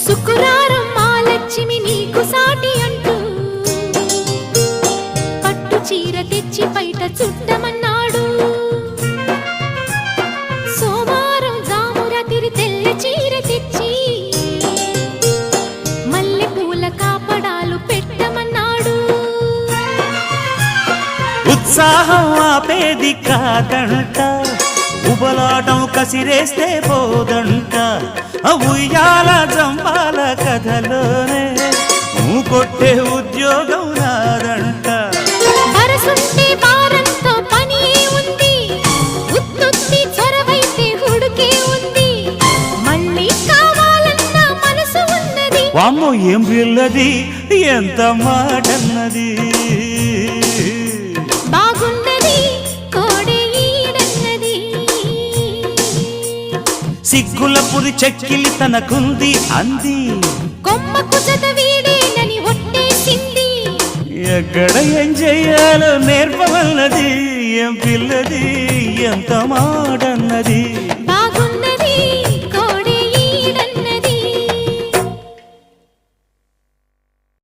శుక్రారం మా లక్ష్మి నీకు సాటి అంటూ పట్టు చీర తెచ్చి బయట చుట్టమన్నాడు. సోమవారం జామురాతిరి తెల్ల చీర తెచ్చి మల్లె పూల కాపడాలు పెట్టమన్నాడు. ఉత్సాహం ఆపేది కాదంట, ఉబలాటం కసిరేస్తే పోదంట. ఉయ్యాల జంబాల కథలోనే కొట్టే ఉద్యోగం రాదంట. వరసుంటే వారంతో పని ఉంది, ఉత్తుత్తి చొరవైతే హుడుకే ఉంది. మళ్ళీ కావాలన్న మనసు ఉన్నది. వామ్మో ఏం పిల్లది, ఎంత మాటన్నది. బాగున్నది కోడే ఈడన్నది. సిగ్గుల పురి చెక్కిలి తనకుంది అంది. కొమ్మకు చదవీడేనని ఒట్టేసింది. ఎక్కడ ఏం చెయ్యాలో నేర్పవన్నది. ఏం పిల్లది, ఎంత మాటన్నది.